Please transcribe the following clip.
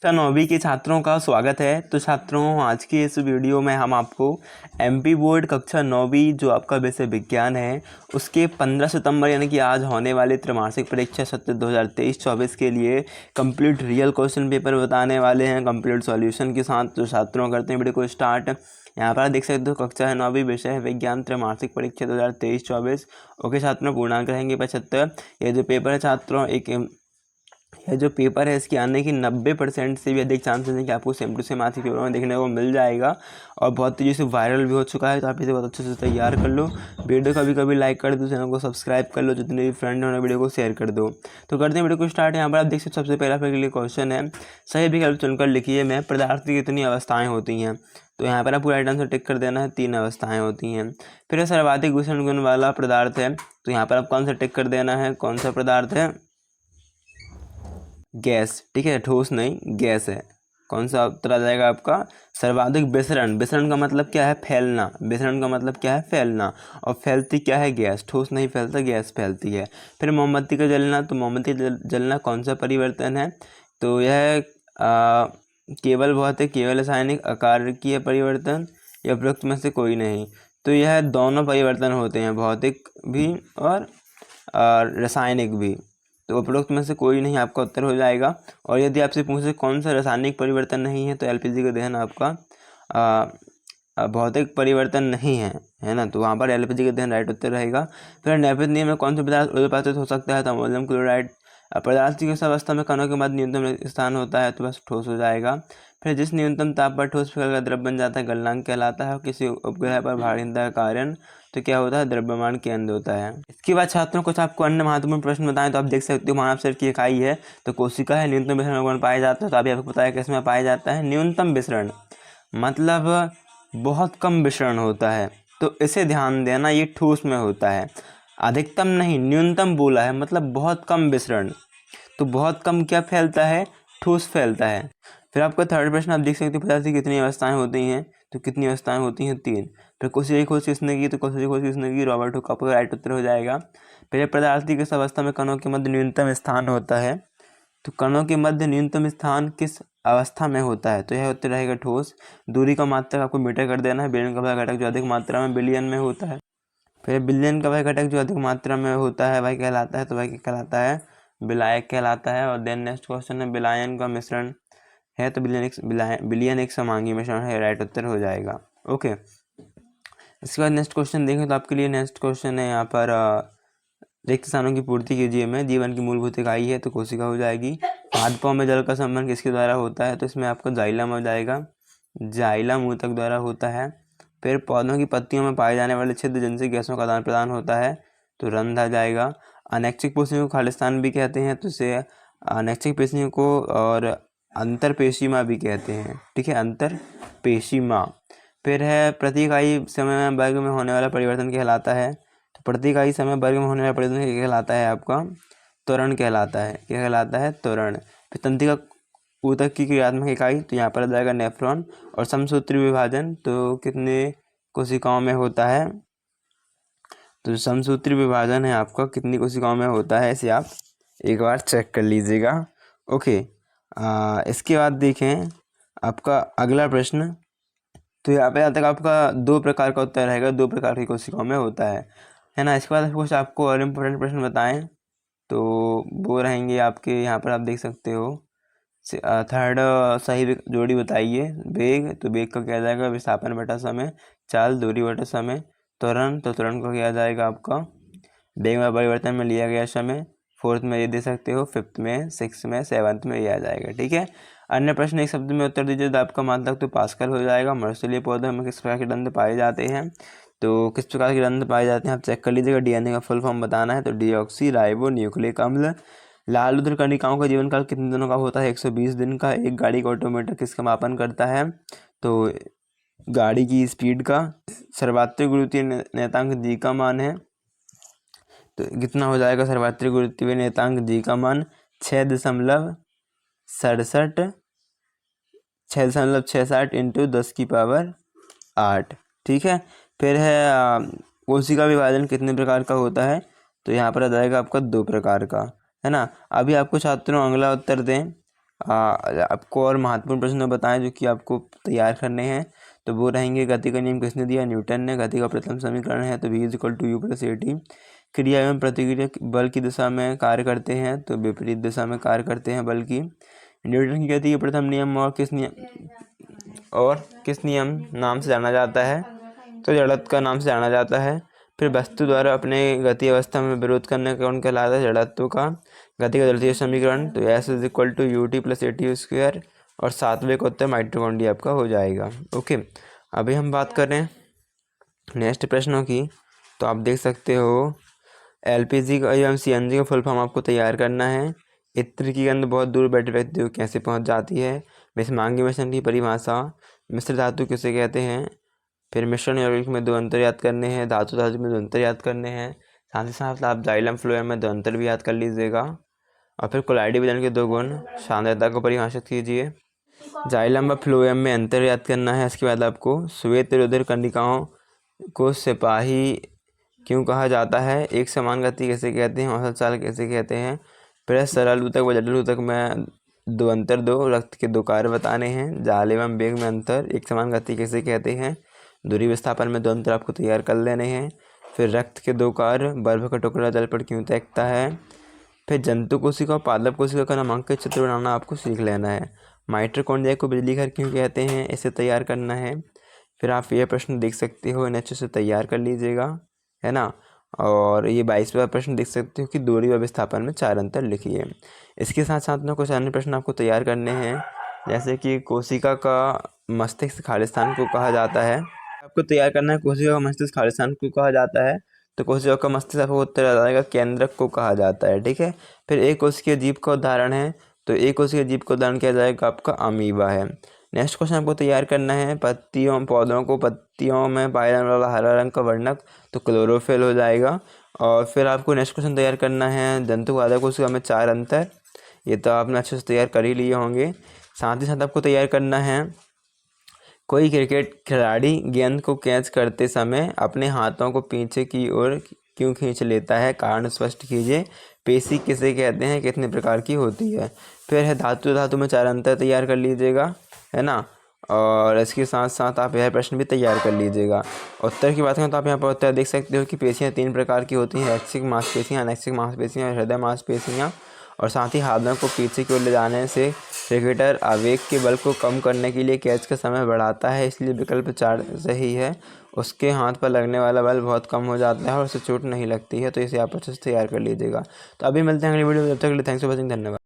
कक्षा 9वीं के छात्रों का स्वागत है। तो छात्रों, आज की इस वीडियो में हम आपको एमपी बोर्ड कक्षा 9वीं जो आपका विषय विज्ञान है उसके 15 सितंबर यानी कि आज होने वाले त्रैमासिक परीक्षा सत्र 2023-24 के लिए कंप्लीट रियल क्वेश्चन पेपर बताने वाले हैं कंप्लीट सॉल्यूशन के साथ। तो छात्रों करते हैं वीडियो को स्टार्ट। यहाँ पर देख सकते हो कक्षा 9वीं विषय है विज्ञान त्रैमासिक परीक्षा 2023-24। ओके छात्रों, पूर्णांक रहेंगे 75। ये जो पेपर है छात्रों, यह जो पेपर है इसके आने की 90% से भी अधिक चांसेस हैं कि आपको सेम टू सेम आज के पेपर में देखने को मिल जाएगा और बहुत तेज़ी से वायरल भी हो चुका है। तो आप इसे बहुत अच्छे से तैयार कर लो। वीडियो कभी कभी लाइक कर दो, चैनल को सब्सक्राइब कर लो, जितने भी फ्रेंड हैं उन्हें वीडियो को शेयर कर दो। तो करते हैं वीडियो को स्टार्ट। यहाँ पर आप देख सकते हो सबसे पहला आपके लिए क्वेश्चन है, सही विकल्प चुनकर लिखिए में पदार्थ की कितनी अवस्थाएँ होती हैं। तो यहाँ पर आपको राइट आंसर टिक कर देना है, 3 अवस्थाएँ होती हैं। फिर सर्वाधिक विषण गुण वाला पदार्थ है, तो यहाँ पर आपको आंसर टिक कर देना है, कौन सा पदार्थ है, गैस। ठीक है, ठोस नहीं गैस है। कौन सा उत्तर आ जाएगा आपका, सर्वाधिक विसरण। विसरण का मतलब क्या है, फैलना। विसरण का मतलब क्या है, फैलना। और फैलती क्या है, गैस। ठोस नहीं फैलता, गैस फैलती है। फिर मोमबत्ती का जलना, तो मोमबत्ती जलना कौन सा परिवर्तन है, तो यह केवल भौतिक, केवल रासायनिक, अकार्यकीय परिवर्तन या उपरोक्त में से कोई नहीं। तो यह दोनों परिवर्तन होते हैं, भौतिक भी और रासायनिक भी। तो उपरोक्त में से कोई नहीं आपका उत्तर हो जाएगा। और यदि आपसे पूछे कौन सा रासायनिक परिवर्तन नहीं है, तो एलपीजी का दहन आपका भौतिक परिवर्तन नहीं है ना, तो वहाँ पर एलपीजी का दहन राइट उत्तर रहेगा। फिर नेपिथ नियम में कौन सा पदार्थ उर्ध्वपातित हो सकता है, तो अमोनियम क्लोराइड। पदार्थ की किस अवस्था में कणों के मध्य न्यूनतम स्थान होता है, तो बस ठोस हो जाएगा। फिर जिस न्यूनतम ताप पर ठोस पिघल का द्रव बन जाता है गलनांक कहलाता है। और किसी उपग्रह पर भारीता का कारण तो क्या होता है, द्रव्यमान केंद्र होता है। इसके बाद छात्रों कुछ आपको अन्य महत्वपूर्ण प्रश्न बताएं। तो आप देख सकते हो मानव शरीर की इकाई है, तो कोशिका है, न्यूनतम विसरण कौन पाया जाता है, तो अभी आपको पता है किसमें पाया जाता है, न्यूनतम विसरण मतलब बहुत कम विसरण होता है। तो इसे ध्यान देना, ये ठोस में होता है, अधिकतम नहीं न्यूनतम बोला है, मतलब बहुत कम विसरण। तो बहुत कम क्या फैलता है, ठोस फैलता है। फिर आपका थर्ड प्रश्न आप देख सकते हो पदार्थ की कितनी अवस्थाएं होती हैं, तो कितनी अवस्थाएं होती हैं, 3। फिर कोशिका की खोज किसने की, तो कोशिका की खोज किसने की, रॉबर्ट हुक। आपका राइट उत्तर हो जाएगा। फिर पदार्थ की किस अवस्था में कणों के मध्य न्यूनतम स्थान होता है, तो कणों के मध्य न्यूनतम स्थान किस अवस्था में होता है, तो यह उत्तर रहेगा ठोस। दूरी का मात्रक आपको मीटर कर देना है। बिलियन का वह घटक जो अधिक मात्रा में बिलियन में होता है। फिर बिलियन का वह घटक जो अधिक मात्रा में होता है वह कहलाता है, तो वह कहलाता है विलायक कहलाता है। और देन नेक्स्ट क्वेश्चन है, विलायन का मिश्रण है, तो बिलियन एक समांगी मिश्रण है, राइट उत्तर हो जाएगा। ओके, इसके बाद नेक्स्ट क्वेश्चन देखें तो आपके लिए नेक्स्ट क्वेश्चन है यहाँ पर रिक्त स्थानों की पूर्ति कीजिए में जीवन की मूलभूत इकाई है, तो कोशिका हो जाएगी। पादपों में जल का संवहन किसके द्वारा होता है, तो इसमें आपका जाइलम हो जाएगा, जाइलम ऊतक द्वारा होता है। फिर पौधों की पत्तियों में पाए जाने वाले छिद्र जिनसे गैसों का आदान प्रदान होता है, तो रंध्र आ जाएगा। अनैच्छिक पेशियों को खालिस्तान भी कहते हैं, तो इसे अनैच्छिक पेशियों को और अंतर पेशीमा भी कहते हैं। ठीक है, अंतर पेशीमा। फिर है प्रति इकाई समय में वर्ग में होने वाला परिवर्तन कहलाता है, तो प्रति इकाई समय वर्ग में होने वाला परिवर्तन क्या कहलाता है, आपका त्वरण कहलाता है। क्या कहलाता है, त्वरण। फिर तंत्रिका ऊतक की क्रियात्मक इकाई, तो यहाँ पर आ जाएगा नेफ्रॉन। और समसूत्री विभाजन तो कितने कोशिकाओं में होता है, तो समसूत्री विभाजन है आपका कितनी कोशिकाओं में होता है, इसे आप एक बार चेक कर लीजिएगा। ओके, इसके बाद देखें आपका अगला प्रश्न। तो यहाँ पे जहाँ तक आपका 2 प्रकार का उत्तर रहेगा, 2 प्रकार की कोशिकाओं में होता है ना। इसके बाद कुछ आपको और इम्पोर्टेंट प्रश्न बताएं, तो वो रहेंगे आपके यहाँ पर आप देख सकते हो। थर्ड सही जोड़ी बताइए। वेग, तो वेग का क्या जाएगा, विस्थापन बटा समय। चाल, दूरी बटा समय। त्वरण, तो त्वरण का क्या जाएगा आपका वेग में परिवर्तन में लिया गया समय। फोर्थ में ये दे सकते हो, फिफ्थ में, सिक्स में, सेवन्थ में ये आ जाएगा। ठीक है, अन्य प्रश्न एक शब्द में उत्तर दीजिए, तो आपका मात्रक तो पास्कल हो जाएगा। मनुष्यलीय पौधों में किस प्रकार के दंत पाए जाते हैं, तो किस प्रकार के दंत पाए जाते हैं आप चेक कर लीजिएगा। डीएनए का फुल फॉर्म बताना है, तो डीऑक्सी राइबो न्यूक्लिक अम्ल। लाल रुद्र कणिकाओं का जीवन काल कितने दिनों का होता है, 120 दिन का। एक गाड़ी का ऑटोमीटर किसका मापन करता है, तो गाड़ी की स्पीड का। सर्वात्रिक गुरुत्वीय नियतांक जी का मान है, तो कितना हो जाएगा सर्वात्रिक गुरुत्वीय नियतांक जी का मान, 6.67 6.67 इंटू 10⁸ ठीक है। फिर है कोशिका विभाजन कितने प्रकार का होता है, तो यहाँ पर आ जाएगा आपका 2 प्रकार का, है ना। अभी आपको छात्रों अगला उत्तर दें, आपको और महत्वपूर्ण प्रश्न बताएं जो कि आपको तैयार करने हैं, तो वो रहेंगे गति का नियम किसने दिया, न्यूटन ने। गति का प्रथम समीकरण है तो v=u+at। क्रिया एवं प्रतिक्रिया बल की दिशा में कार्य करते हैं तो विपरीत दिशा में कार्य करते हैं बल की। न्यूटन की गति के प्रथम नियम और किस नियम नाम से जाना जाता है, तो जड़त्व का नाम से जाना जाता है। फिर वस्तु द्वारा अपने गति अवस्था में विरोध करने का कौन कहलाता है, जड़त्व का। गति का द्वितीय समीकरण तो S=ut+at²। और सातवें का उत्तर माइटोकॉन्ड्रिया आपका हो जाएगा। ओके, अभी हम बात कर रहे हैं नेक्स्ट प्रश्नों की। तो आप देख सकते हो LPG का एवं CNG का फुल फॉर्म आपको तैयार करना है। इत्र की गंध बहुत दूर बैठे व्यक्ति को कैसे पहुंच जाती है। विषमांगी मिश्रण की परिभाषा। मिश्र धातु किसे कहते हैं। फिर मिश्रण यौगिक में दो अंतर याद करने हैं, धातु धातु में दो अंतर याद करने हैं। साथ ही साथ आप जाइलम फ्लोएम में दो अंतर भी याद कर लीजिएगा। और फिर कोलाइडी विलयन के दो गुण, सांद्रता को परिभाषित कीजिए। जाइलम व फ्लोएम में अंतर याद करना है। इसके बाद आपको श्वेत रुधिर कंडिकाओं को सिपाही क्यों कहा जाता है, एक समान गति कैसे कहते हैं, औसत चाल कैसे कहते हैं। फिर सरल ऊतक व जटिल ऊतक में दो अंतर दो, रक्त के दो कार्य बताने हैं। जाल एवं वेग में अंतर, एक समान गति कैसे कहते हैं। दूरी विस्थापन में दो अंतर आपको तैयार कर लेने हैं। फिर रक्त के दो कार्य, बर्फ का टुकड़ा जल पर क्यों तैरता है। फिर जंतु कोशिका और पादप कोशिका का नामांकित चित्र बनाना आपको सीख लेना है। माइटोकॉन्ड्रिया को बिजली घर क्यों कहते हैं, इसे तैयार करना है। फिर आप ये प्रश्न देख सकते हो, इन्हें अच्छे से तैयार कर लीजिएगा, है ना। और ये 22वां प्रश्न देख सकते हो कि दूरी व विस्थापन में चार अंतर लिखिए। इसके साथ साथ में कुछ अन्य प्रश्न आपको तैयार करने हैं, जैसे कि कोशिका का मस्तिष्क खालिस्तान को कहा जाता है। आपको तैयार करना है कोशिका का मस्तिष्क खालिस्तान को कहा जाता है, तो कोशिका का मस्तिष्क आपको उत्तर आ जाएगा केंद्रक को कहा जाता है, ठीक है। फिर एक कोशिकीय जीव का उदाहरण है, तो एक कोशिकीय जीव का उदाहरण किया जाएगा आपका अमीबा है। नेक्स्ट क्वेश्चन आपको तैयार करना है पत्तियों पौधों को पत्तियों में पाए जाने वाला हरा रंग का वर्णक, तो क्लोरोफिल हो जाएगा। और फिर आपको नेक्स्ट क्वेश्चन तैयार करना है जंतु बाधक कोशिका में चार अंतर, ये तो आपने अच्छे से तैयार कर ही लिए होंगे। साथ ही साथ आपको तैयार करना है कोई क्रिकेट खिलाड़ी गेंद को कैच करते समय अपने हाथों को पीछे की ओर क्यों खींच लेता है, कारण स्पष्ट कीजिए। पेशी किसे कहते हैं, कितने प्रकार की होती है। फिर है धातु धातु में चार अंतर तैयार कर लीजिएगा, है ना। और इसके साथ साथ आप यह प्रश्न भी तैयार कर लीजिएगा। उत्तर की बात करें तो आप यहाँ पर उत्तर देख सकते हो कि पेशियाँ तीन प्रकार की होती हैं, ऐच्छिक मांसपेशियाँ, अनैच्छिक मांसपेशियाँ, हृदय मांसपेशियाँ। और साथ ही हाथों को पीछे की ओर ले जाने से क्रिकेटर आवेग के बल को कम करने के लिए कैच का समय बढ़ाता है, इसलिए विकल्प 4 सही है। उसके हाथ पर लगने वाला बल बहुत कम हो जाता है और उसे चोट नहीं लगती है, तो इसे आप अच्छे से तैयार कर लीजिएगा। तो अभी मिलते हैं अगली वीडियो में, जब तक के लिए थैंक्स फॉर वॉचिंग, धन्यवाद।